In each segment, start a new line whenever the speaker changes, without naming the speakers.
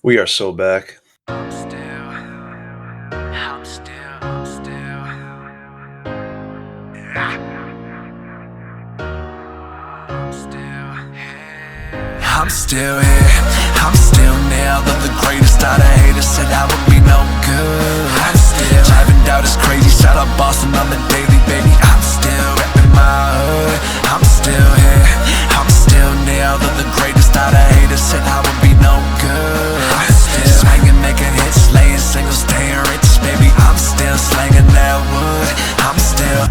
We are so back.
I'm still here, I'm still nailed. I'm the greatest out of haters, said I would be no good. I'm still driving down this crazy, shout out Boston on the daily, baby. I'm still repping my hood. I'm still here, I'm still nailed. I'm the greatest out of haters, said I would be no good. I'm still swinging, making hits, laying singles, staying rich, baby. I'm still slanging that wood. I'm still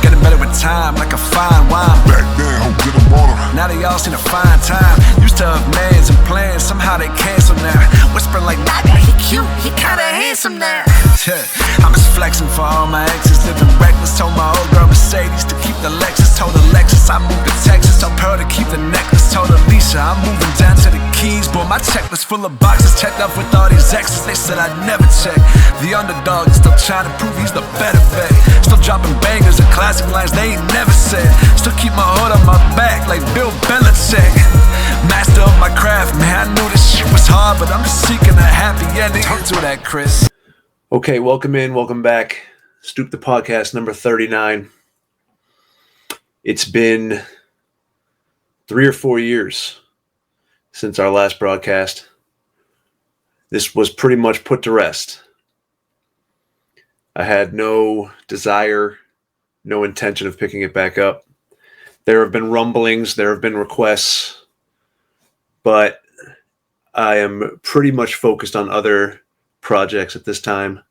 getting better with time, like a fine wine.
Back down, get them on her.
Now they all seem to find time. Used to have mans and plans, somehow they cancel now. Whisper like, Naga, he cute, he kinda handsome now. I'm just flexing for all my exes, living reckless. Told my old girl Mercedes to keep the Lexus. Told Alexis I moved to Texas. Told Pearl to keep the necklace. Told Alicia I'm moving down to the Keys. Boy, my checklist full of boxes checked up with all these exes. They said I'd never check. The underdog is still trying to prove he's the better bet. Still dropping bangers and classic lines they ain't never said. Still keep my hood on my back like Bill Belichick. Master of my craft, man, I knew this shit was hard, but I'm just seeking a happy ending. Don't do that, Chris.
Okay, welcome back. Stoop the Podcast number 39. It's been 3 or 4 years since our last broadcast. This was pretty much put to rest. I had no desire, no intention of picking it back up. There have been rumblings, there have been requests, but I am pretty much focused on other projects at this time.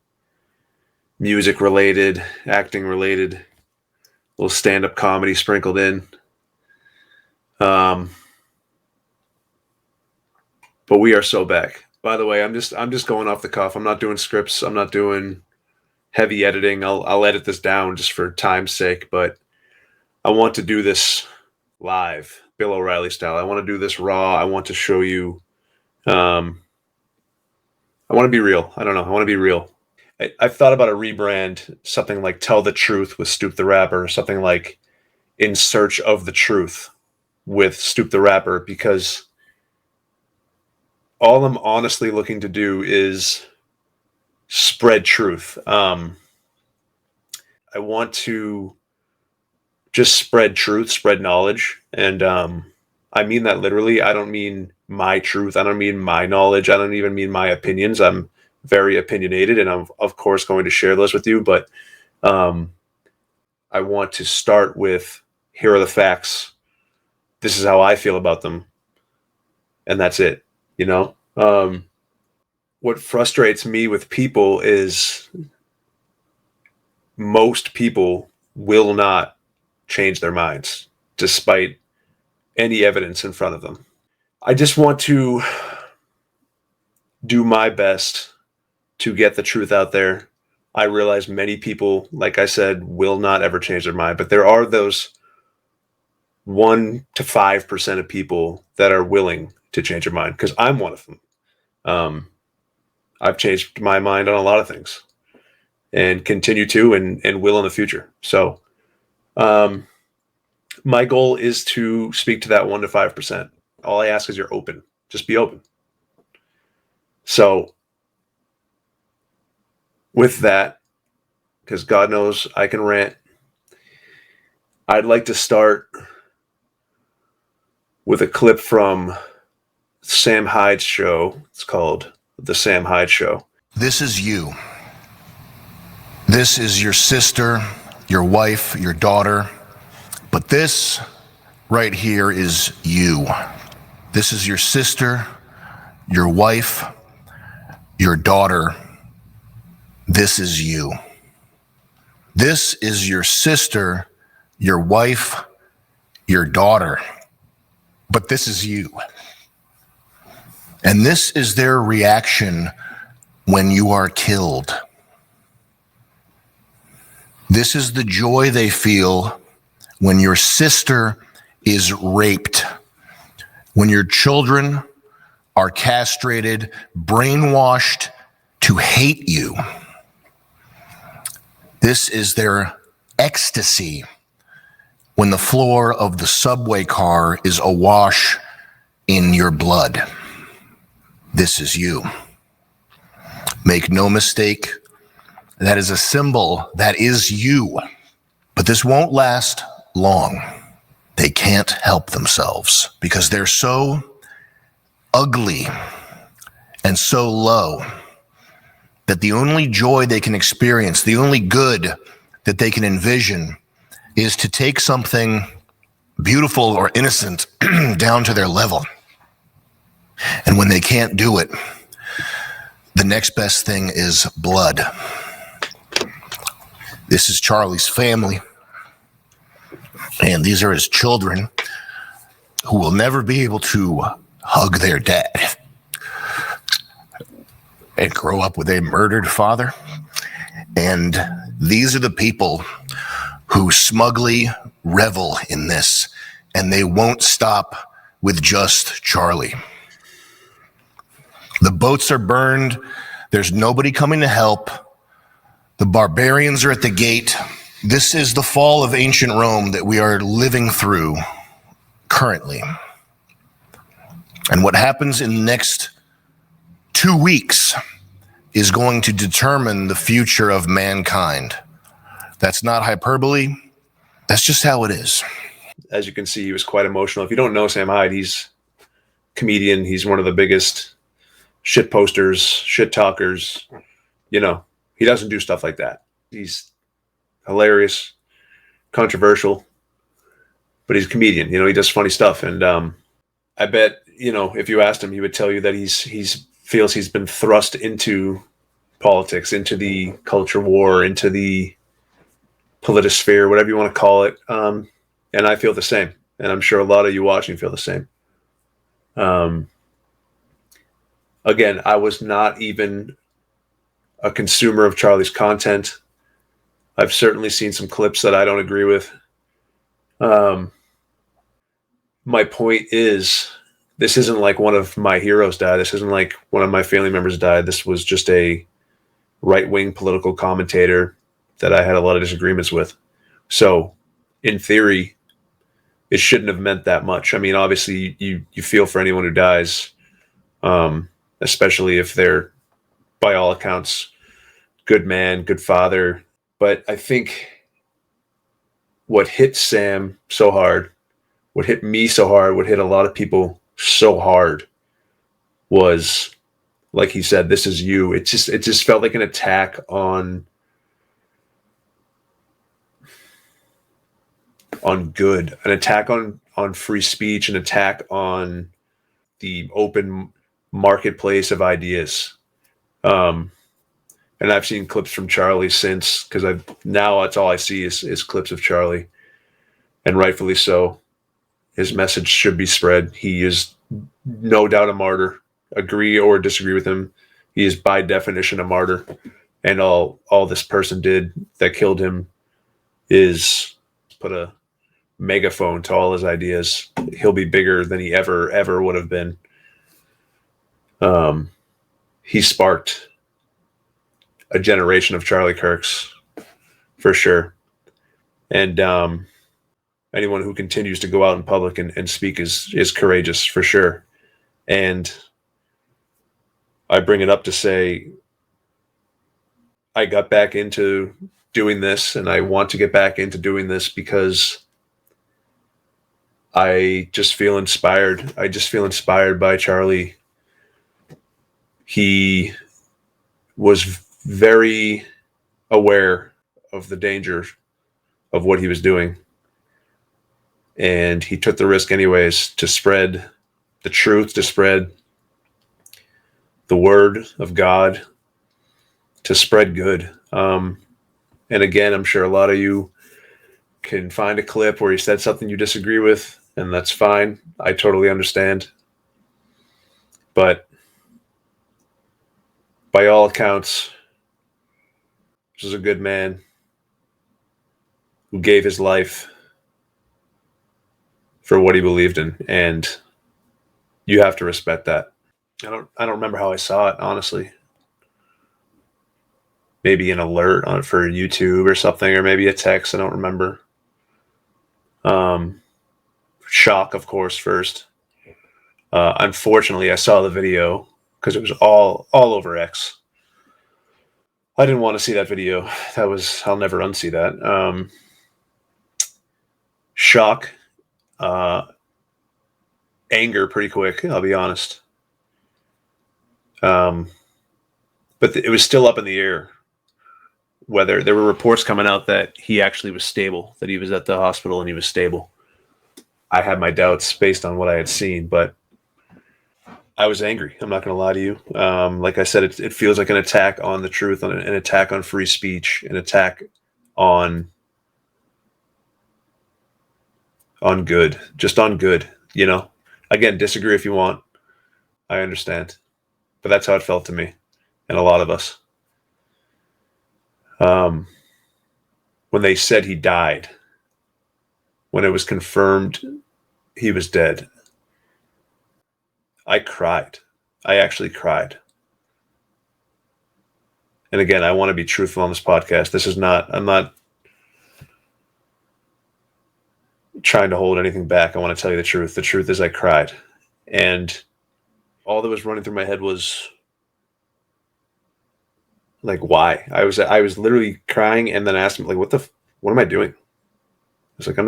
Music related, acting related, a little stand-up comedy sprinkled in. But we are so back. By the way, I'm just going off the cuff. I'm not doing scripts. I'm not doing heavy editing. I'll edit this down just for time's sake, but I want to do this live, Bill O'Reilly style. I want to do this raw. I want to show you. I want to be real. I don't know. I want to be real. I've thought about a rebrand, something like Tell the Truth with Stoop the Rapper, something like In Search of the Truth with Stoop the Rapper, because all I'm honestly looking to do is spread truth. I want to just spread truth, spread knowledge. And I mean that literally. I don't mean my truth. I don't mean my knowledge. I don't even mean my opinions. I'm very opinionated, and I'm, of course, going to share those with you. But I want to start with, here are the facts. This is how I feel about them. And that's it. You know? What frustrates me with people is most people will not change their minds despite any evidence in front of them. I just want to do my best to get the truth out there. I realize many people, like I said, will not ever change their mind, but there are those 1 to 5% of people that are willing to change their mind, because I'm one of them. I've changed my mind on a lot of things and continue to and will in the future. So my goal is to speak to that 1 to 5%. All I ask is you're open. Just be open. So with that, because God knows I can rant, I'd like to start with a clip from Sam Hyde's show. It's called The Sam Hyde Show.
This is you. This is your sister, your wife, your daughter. But this right here is you. This is your sister, your wife, your daughter. This is you. This is your sister, your wife, your daughter. But this is you. And this is their reaction when you are killed. This is the joy they feel when your sister is raped, when your children are castrated, brainwashed to hate you. This is their ecstasy when the floor of the subway car is awash in your blood. This This is you. Make no mistake, that is a symbol. That is you. But this won't last long. They can't help themselves because they're so ugly and so low that the only joy they can experience, the only good that they can envision is to take something beautiful or innocent down to their level. And when they can't do it, the next best thing is blood. This is Charlie's family, and these are his children who will never be able to hug their dad and grow up with a murdered father. And these are the people who smugly revel in this, and they won't stop with just Charlie. The boats are burned. There's nobody coming to help. The barbarians are at the gate. This is the fall of ancient Rome that we are living through currently. And what happens in the next 2 weeks is going to determine the future of mankind. That's not hyperbole. That's just how it is.
As you can see, he was quite emotional. If you don't know Sam Hyde, he's a comedian. He's one of the biggest shit posters, shit talkers. You know, he doesn't do stuff like that. He's hilarious, controversial, but he's a comedian. You know, he does funny stuff. And I bet, you know, if you asked him, he would tell you that he's feels he's been thrust into politics, into the culture war, into the politisphere, whatever you want to call it. And I feel the same. And I'm sure a lot of you watching feel the same. Again, I was not even a consumer of Charlie's content. I've certainly seen some clips that I don't agree with. My point is, this isn't like one of my heroes died. This isn't like one of my family members died. This was just a right-wing political commentator that I had a lot of disagreements with. So, in theory, it shouldn't have meant that much. I mean, obviously, you feel for anyone who dies, especially if they're, by all accounts, good man, good father. But I think what hit Sam so hard, what hit me so hard, what hit a lot of people so hard was, like he said, this is you. It just felt like an attack on good, an attack on free speech, an attack on the open marketplace of ideas. And I've seen clips from Charlie since, because now that's all I see is clips of Charlie, and rightfully so. His message should be spread. He is no doubt a martyr. Agree or disagree with him, he is by definition a martyr. And all this person did that killed him is put a megaphone to all his ideas. He'll be bigger than he ever would have been. He sparked a generation of Charlie Kirks, for sure. And anyone who continues to go out in public and speak is courageous, for sure. And I bring it up to say, I got back into doing this, and I want to get back into doing this because I just feel inspired. I just feel inspired by Charlie. He was very aware of the danger of what he was doing. And he took the risk anyways to spread the truth, to spread the word of God, to spread good. And again, I'm sure a lot of you can find a clip where he said something you disagree with, and that's fine. I totally understand. But by all accounts, this is a good man who gave his life for what he believed in, and you have to respect that. I don't remember how I saw it, honestly. Maybe an alert on for YouTube or something, or maybe a text. I don't remember. Shock, of course, first. Unfortunately, I saw the video because it was all over X. I didn't want to see that video. I'll never unsee that. Shock, anger pretty quick, I'll be honest. But it was still up in the air whether there were reports coming out that he actually was stable, that he was at the hospital and he was stable. I had my doubts based on what I had seen, but I was angry. I'm not going to lie to you. Like I said, it feels like an attack on the truth, an attack on free speech, an attack on good, just on good, Again, disagree if you want. I understand. But that's how it felt to me and a lot of us. When they said he died, when it was confirmed he was dead, I cried. I actually cried. And again, I want to be truthful on this podcast. I'm not trying to hold anything back. I want to tell you the truth. The truth is I cried. And all that was running through my head was like, why? I was literally crying and then asking, like, what am I doing? It's like, I'm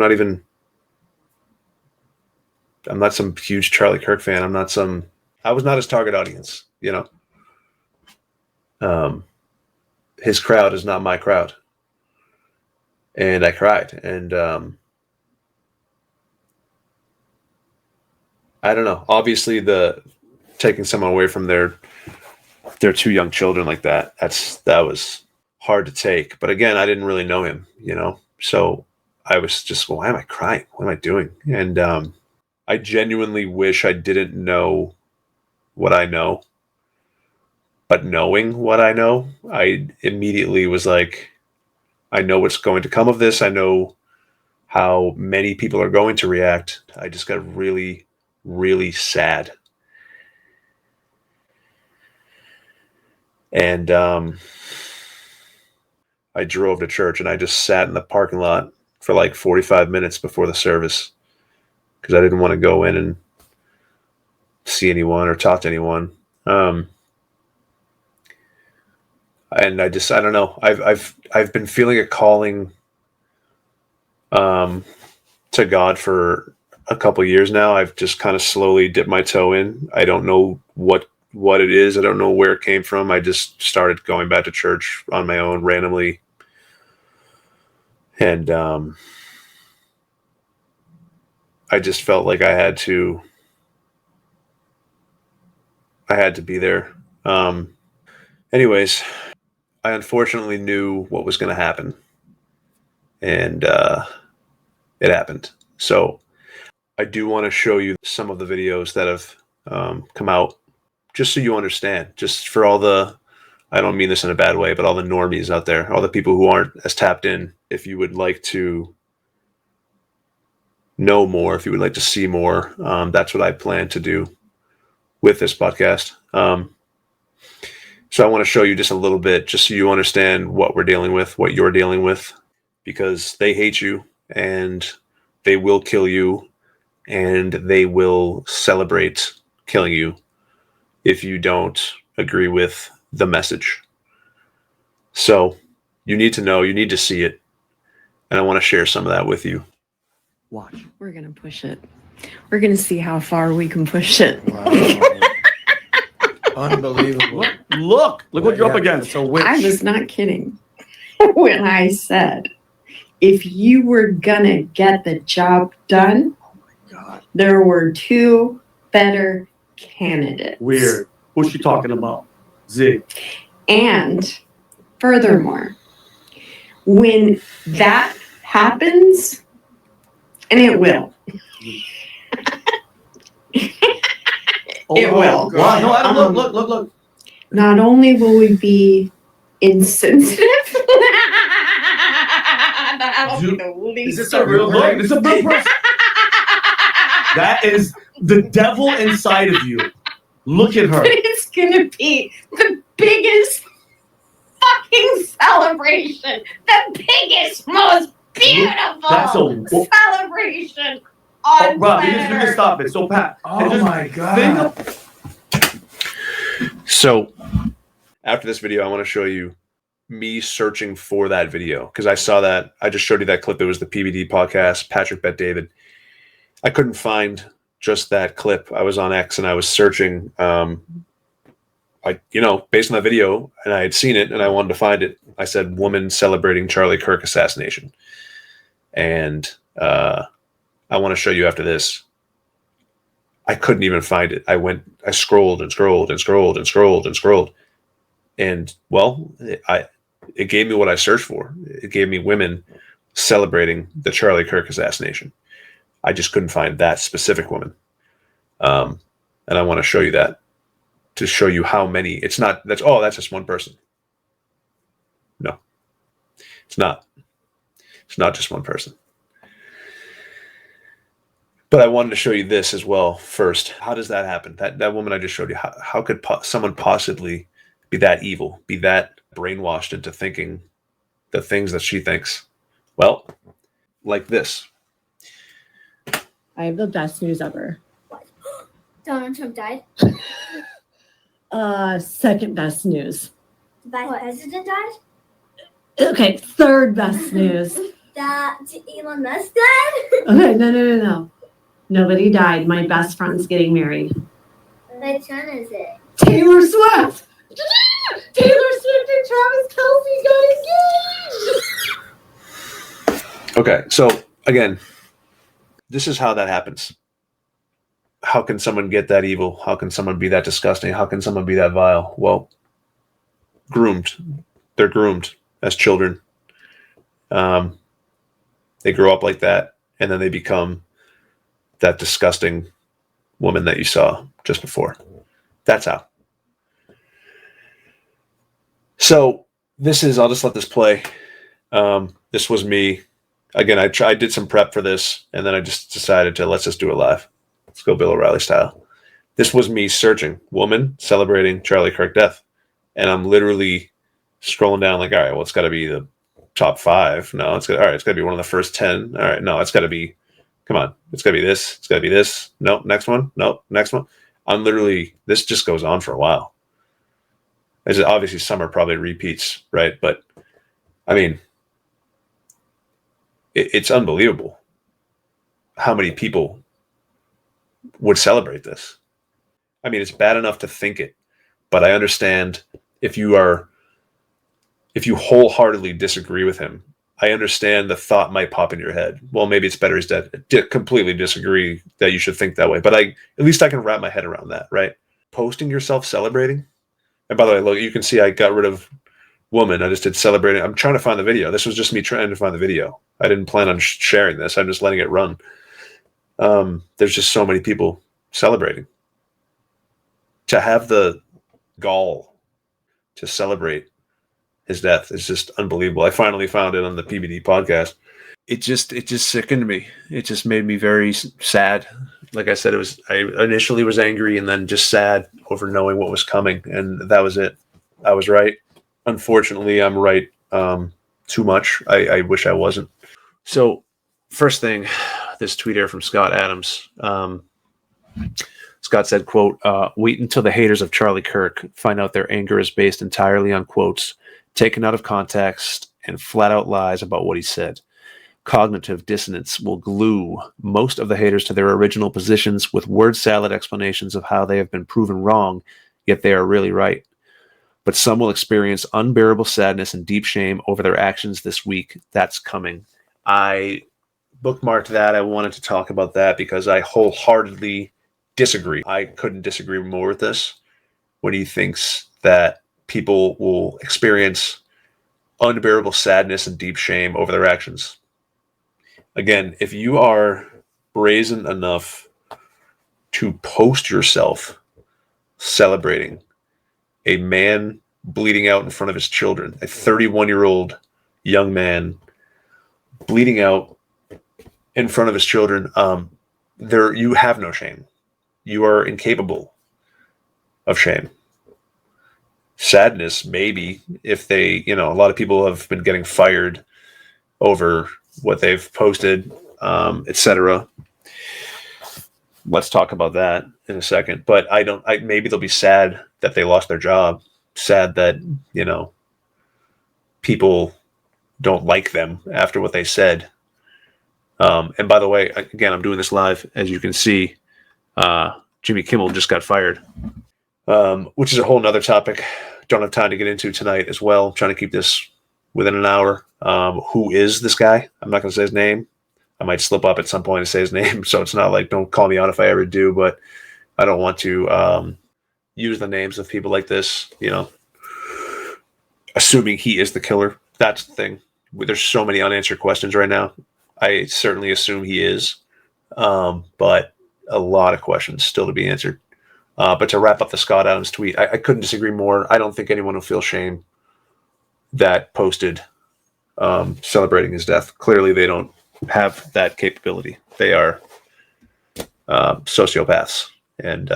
not some huge Charlie Kirk fan. I was not his target audience, His crowd is not my crowd. And I cried. And I don't know. Obviously, taking someone away from their two young children like that was hard to take. But again, I didn't really know him, So I was just, well, why am I crying? What am I doing? And I genuinely wish I didn't know what I know. But knowing what I know, I immediately was like, I know what's going to come of this. I know how many people are going to react. I just got really, really sad. And I drove to church and I just sat in the parking lot for like 45 minutes before the service because I didn't want to go in and see anyone or talk to anyone. And I don't know. I've been feeling a calling to God for a couple of years now. I've just kind of slowly dipped my toe in. I don't know what it is. I don't know where it came from. I just started going back to church on my own randomly. And I just felt like I had to be there. Anyways, I unfortunately knew what was going to happen. And it happened. So I do want to show you some of the videos that have come out, just so you understand, just for all I don't mean this in a bad way, but all the normies out there, all the people who aren't as tapped in. If you would like to know more, if you would like to see more, that's what I plan to do with this podcast. So I want to show you just a little bit, just so you understand what we're dealing with, what you're dealing with, because they hate you and they will kill you and they will celebrate killing you if you don't agree with the message. So you need to know, you need to see it. And I want to share some of that with you.
Watch. We're going to push it. We're going to see how far we can push it.
Wow. Unbelievable.
Look what you're up against.
So which,
I was not kidding when I said, if you were going to get the job done, there were two better candidates.
Weird. Who's she talking about? Z.
And furthermore, when that happens, and it will. It will.
Wow. No, Adam, look.
Not only will we be insensitive, that'll be the least.
Is this a real look? This is a real person. That is the devil inside of you. Look at her.
But it's gonna be the biggest fucking celebration, the biggest, most beautiful celebration on
Rob,
planet
you can stop it. So Pat,
oh my God.
So after this video, I want to show you me searching for that video because I saw that. I just showed you that clip. It was the PBD podcast, Patrick Bet David. I couldn't find just that clip. I was on X and I was searching, based on that video, and I had seen it and I wanted to find it. I said, woman celebrating Charlie Kirk assassination. And I want to show you after this. I couldn't even find it. I scrolled and scrolled and scrolled and scrolled and scrolled. And well, it gave me what I searched for. It gave me women celebrating the Charlie Kirk assassination. I just couldn't find that specific woman. And I want to show you that to show you how many. That's just one person. No, it's not. It's not just one person. But I wanted to show you this as well first. How does that happen? That woman I just showed you, how could someone possibly be that evil, be that brainwashed into thinking the things that she thinks? Well, like this.
I have the best news ever.
Donald Trump died?
Second best news.
The vice president died?
Okay, third best news.
That Elon Musk died?
Okay, no. Nobody died. My best friend's getting married.
Which one is it?
Taylor Swift! Taylor Swift and Travis Kelce got engaged!
Okay, so again, this is how that happens. How can someone get that evil? How can someone be that disgusting? How can someone be that vile? Well, groomed. They're groomed as children. They grow up like that, and then they become that disgusting woman that you saw just before. That's how. So I'll just let this play. This was me. Again, I did some prep for this, and then I just decided let's just do it live. Let's go Bill O'Reilly style. This was me searching woman celebrating Charlie Kirk death. And I'm literally scrolling down like, all right, well, it's got to be the top 5. No, it's got to be one of the first 10. All right, no, it's got to be, come on, it's got to be this. It's got to be this. Nope, next one. Nope, next one. I'm literally, this just goes on for a while. Obviously, some are probably repeats, right? But, I mean, it's unbelievable how many people would celebrate this. I mean, it's bad enough to think it, but I understand if you wholeheartly disagree with him, I understand the thought might pop in your head. Well, maybe it's better he's dead. Completely disagree that you should think that way, but at least I can wrap my head around that, right? Posting yourself celebrating. And by the way, look, you can see I got rid of woman. I just did celebrating. I'm trying to find the video. This was just me trying to find the video. I didn't plan on sharing this. I'm just letting it run. There's just so many people celebrating. To have the gall to celebrate his death is just unbelievable. I finally found it on the PBD podcast. It just sickened me. It just made me very sad. Like I said, I initially was angry and then just sad over knowing what was coming. And that was it. I was right. Unfortunately, I'm right too much. I wish I wasn't. So first thing, this tweet here from Scott Adams. Scott said, quote, wait until the haters of Charlie Kirk find out their anger is based entirely on quotes taken out of context and flat out lies about what he said. Cognitive dissonance will glue most of the haters to their original positions with word salad explanations of how they have been proven wrong, yet they are really right. But some will experience unbearable sadness and deep shame over their actions this week. That's coming. I bookmarked that. I wanted to talk about that because I wholeheartedly disagree. I couldn't disagree more with this when he thinks that people will experience unbearable sadness and deep shame over their actions. Again, if you are brazen enough to post yourself celebrating a man bleeding out in front of his children, a 31-year-old young man bleeding out in front of his children, you have no shame. You are incapable of shame. Sadness, maybe, if they, a lot of people have been getting fired over what they've posted, etc. let's talk about that in a second. But maybe they'll be sad that they lost their job, sad that, people don't like them after what they said. And by the way, again, I'm doing this live. As you can see, Jimmy Kimmel just got fired, which is a whole nother topic. Don't have time to get into tonight as well. I'm trying to keep this within an hour. Who is this guy? I'm not going to say his name. I might slip up at some point and say his name. So it's not like, don't call me out if I ever do, but I don't want to use the names of people like this, assuming he is the killer. That's the thing. There's so many unanswered questions right now. I certainly assume he is, but a lot of questions still to be answered. But to wrap up the Scott Adams tweet, I couldn't disagree more. I don't think anyone will feel shame that posted celebrating his death. Clearly, they don't have that capability. They are sociopaths, and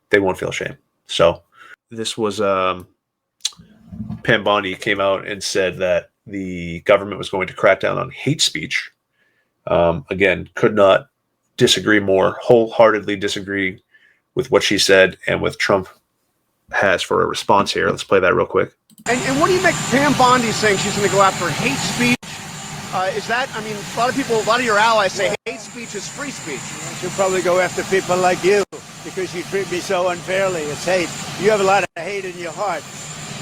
they won't feel shame. So this was Pam Bondi came out and said that the government was going to crack down on hate speech. Again, could not disagree more, wholeheartedly disagree with what she said and what Trump has for a response here. Let's play that real quick.
And what do you make Pam Bondi saying she's going to go after hate speech? Is that, I mean, a lot of your allies say hate speech is free speech.
She'll probably go after people like you because you treat me so unfairly. It's hate. You have a lot of hate in your heart.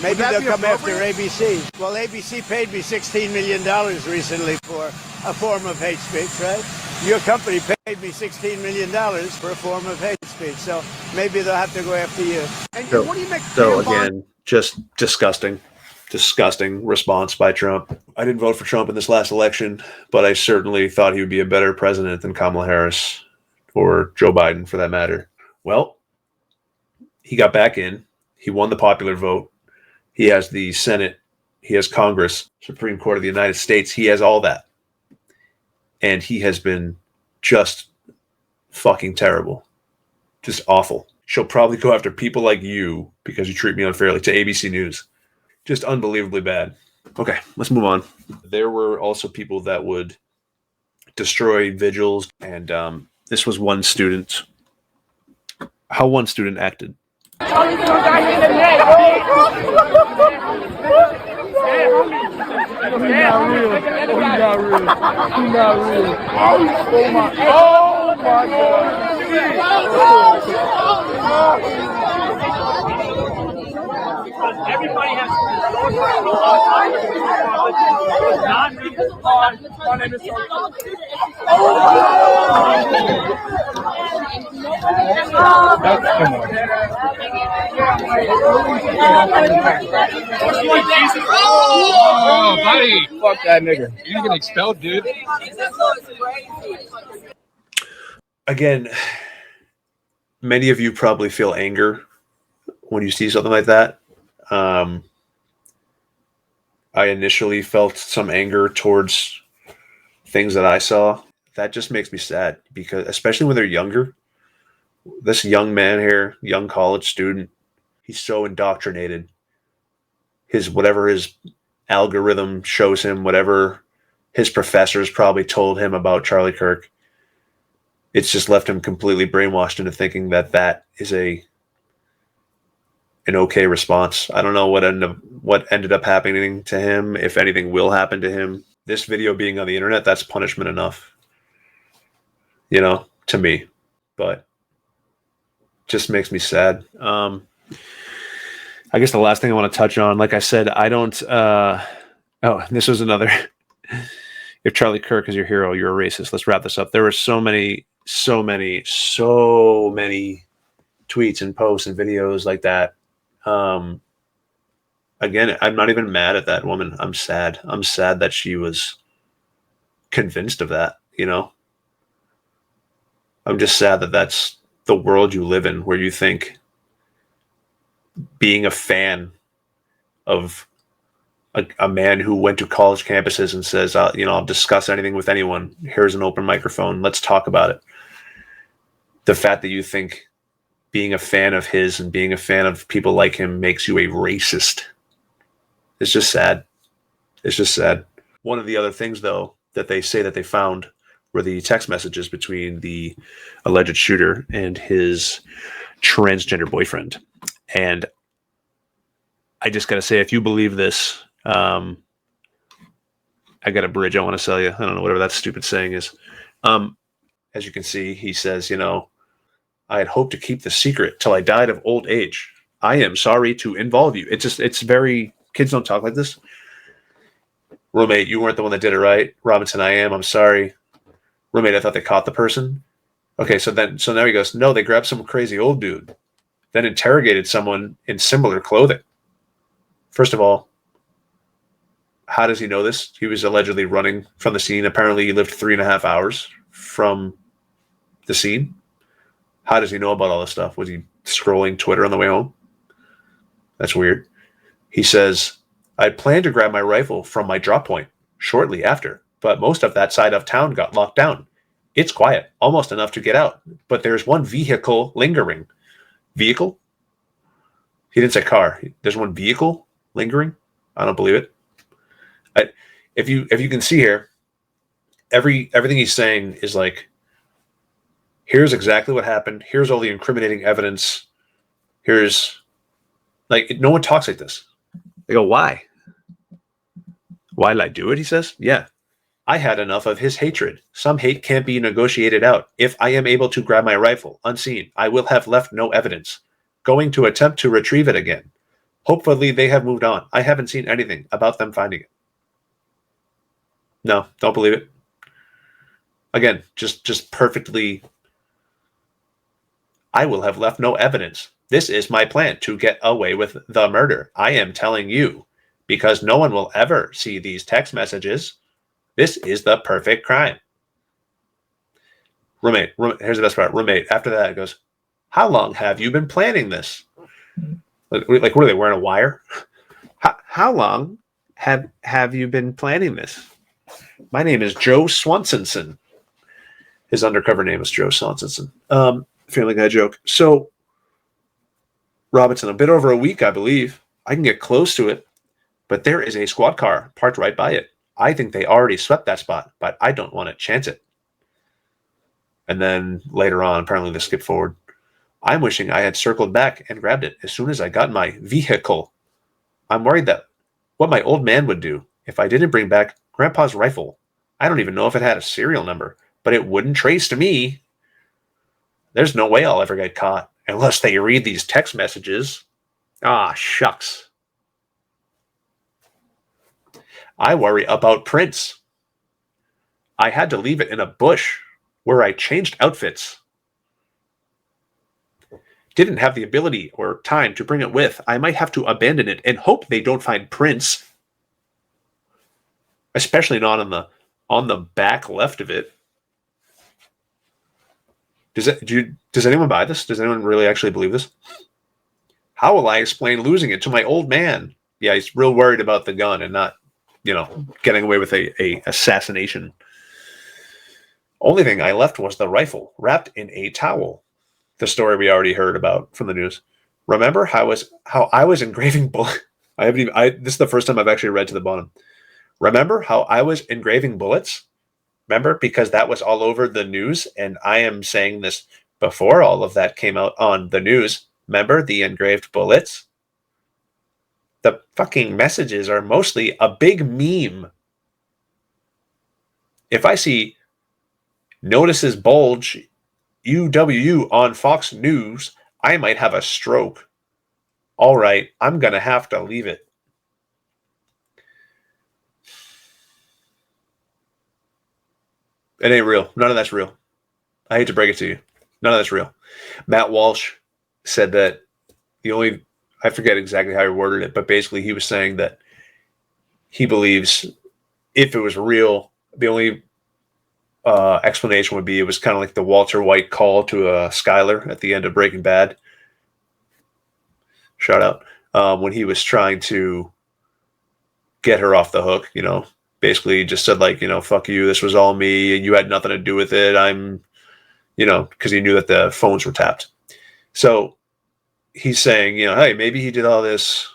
Maybe they'll come after ABC. Well, ABC paid me $16 million recently for a form of hate speech, right? Your company paid me $16 million for a form of hate speech. So maybe they'll have to go after you.
And what do you make
So again, just disgusting response by Trump. I didn't vote for Trump in this last election, but I certainly thought he would be a better president than Kamala Harris or Joe Biden for that matter. Well, he got back in. He won the popular vote. He has the Senate. He has Congress, Supreme Court of the United States. He has all that. And he has been just fucking terrible. Just awful. She'll probably go after people like you because you treat me unfairly, to ABC News. Just unbelievably bad. Okay, let's move on. There were also people that would destroy vigils, and this was one student. How one student acted.
Everybody has my name is
Oh, buddy. Fuck that nigga. You're gonna get expelled, dude.
Again, many of you probably feel anger when you see something like that. I initially felt some anger towards things that I saw. That just makes me sad because, especially when they're younger, this young man here, young college student, he's so indoctrinated. Whatever his algorithm shows him, whatever his professors probably told him about Charlie Kirk, it's just left him completely brainwashed into thinking that that is an okay response. I don't know what ended up happening to him, if anything will happen to him. This video being on the internet, that's punishment enough, to me. But just makes me sad. I guess the last thing I want to touch on, like I said, I don't. This was another. If Charlie Kirk is your hero, you're a racist. Let's wrap this up. There were so many tweets and posts and videos like that. Again, I'm not even mad at that woman. I'm sad. I'm sad that she was convinced of that, I'm just sad that that's the world you live in, where you think being a fan of a man who went to college campuses and says, I'll discuss anything with anyone. Here's an open microphone. Let's talk about it. The fact that you think being a fan of his and being a fan of people like him makes you a racist. It's just sad. It's just sad. One of the other things, though, that they say that they found were the text messages between the alleged shooter and his transgender boyfriend. And I just got to say, if you believe this, I got a bridge I want to sell you. I don't know, whatever that stupid saying is. As you can see, he says, I had hoped to keep the secret till I died of old age. I am sorry to involve you. It's very, kids don't talk like this. Roommate, you weren't the one that did it, right? Robinson, I am. I'm sorry. Roommate, I thought they caught the person. Okay, so now he goes, no, they grabbed some crazy old dude, then interrogated someone in similar clothing. First of all, how does he know this? He was allegedly running from the scene. Apparently, he lived 3.5 hours from the scene. How does he know about all this stuff? Was he scrolling Twitter on the way home? That's weird. He says, I planned to grab my rifle from my drop point shortly after, but most of that side of town got locked down. It's quiet, almost enough to get out, but there's one vehicle lingering. Vehicle? He didn't say car. There's one vehicle lingering? I don't believe it. If you can see here, everything he's saying is like, here's exactly what happened. Here's all the incriminating evidence. Here's, like, no one talks like this. They go, why? Why did I do it? He says, yeah. I had enough of his hatred. Some hate can't be negotiated out. If I am able to grab my rifle unseen, I will have left no evidence. Going to attempt to retrieve it again. Hopefully they have moved on. I haven't seen anything about them finding it. No, don't believe it. Again, just perfectly. I will have left no evidence. This is my plan to get away with the murder. I am telling you, because no one will ever see these text messages. This is the perfect crime. Roommate, here's the best part. Roommate, after that, it goes, how long have you been planning this? Like, what are they, wearing a wire? How long have you been planning this? My name is Joe Swansonson. His undercover name is Joe Swansonson. Family Guy joke. So, Robinson, a bit over a week, I believe. I can get close to it, but there is a squad car parked right by it. I think they already swept that spot, but I don't want to chance it. And then later on, apparently they skip forward. I'm wishing I had circled back and grabbed it as soon as I got my vehicle. I'm worried that what my old man would do if I didn't bring back Grandpa's rifle. I don't even know if it had a serial number, but it wouldn't trace to me. There's no way I'll ever get caught unless they read these text messages. Ah, shucks. I worry about prints. I had to leave it in a bush where I changed outfits. Didn't have the ability or time to bring it with. I might have to abandon it and hope they don't find prints. Especially not on the back left of it. Does anyone buy this? Does anyone really actually believe this? How will I explain losing it to my old man? Yeah, he's real worried about the gun and not, getting away with a assassination. Only thing I left was the rifle wrapped in a towel. The story we already heard about from the news. Remember how I was engraving bullets? This is the first time I've actually read to the bottom. Remember how I was engraving bullets? Remember, because that was all over the news, and I am saying this before all of that came out on the news. Remember the engraved bullets? The fucking messages are mostly a big meme. If I see notices bulge UW on Fox News, I might have a stroke. All right, I'm going to have to leave it. It ain't real. None of that's real. I hate to break it to you. None of that's real. Matt Walsh said that I forget exactly how he worded it, but basically he was saying that he believes if it was real, the only explanation would be it was kind of like the Walter White call to Skyler at the end of Breaking Bad. Shout out. When he was trying to get her off the hook, basically just said fuck you, this was all me, and you had nothing to do with it. Because he knew that the phones were tapped. So he's saying, hey, maybe he did all this.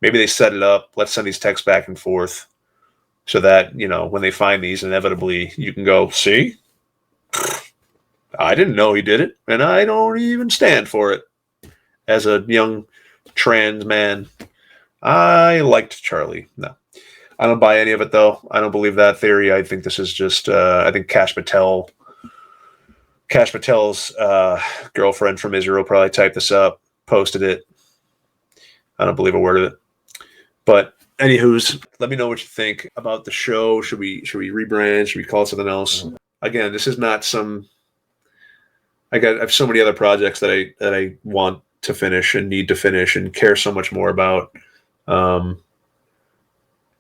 Maybe they set it up. Let's send these texts back and forth so that, when they find these, inevitably you can go, see, I didn't know he did it, and I don't even stand for it. As a young trans man, I liked Charlie. No, I don't buy any of it, though. I don't believe that theory. I think this is just, I think Kash Patel's girlfriend from Israel probably typed this up, posted it. I don't believe a word of it. But anywho's, let me know what you think about the show. Should we rebrand? Should we call it something else? Again, this is not some. I have so many other projects that I want to finish and need to finish and care so much more about.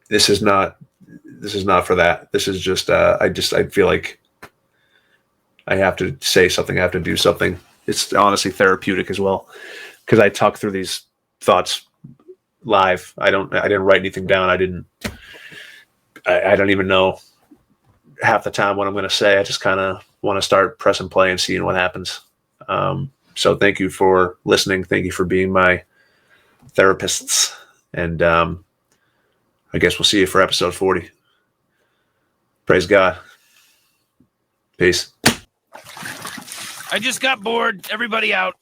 This is not for that. This is just I feel like I have to say something. I have to do something. It's honestly therapeutic as well, because I talk through these thoughts live. I didn't write anything down. I don't even know half the time what I'm going to say. I just kind of want to start pressing play and seeing what happens. So thank you for listening. Thank you for being my therapists. And I guess we'll see you for episode 40. Praise God. Peace.
I just got bored. Everybody out.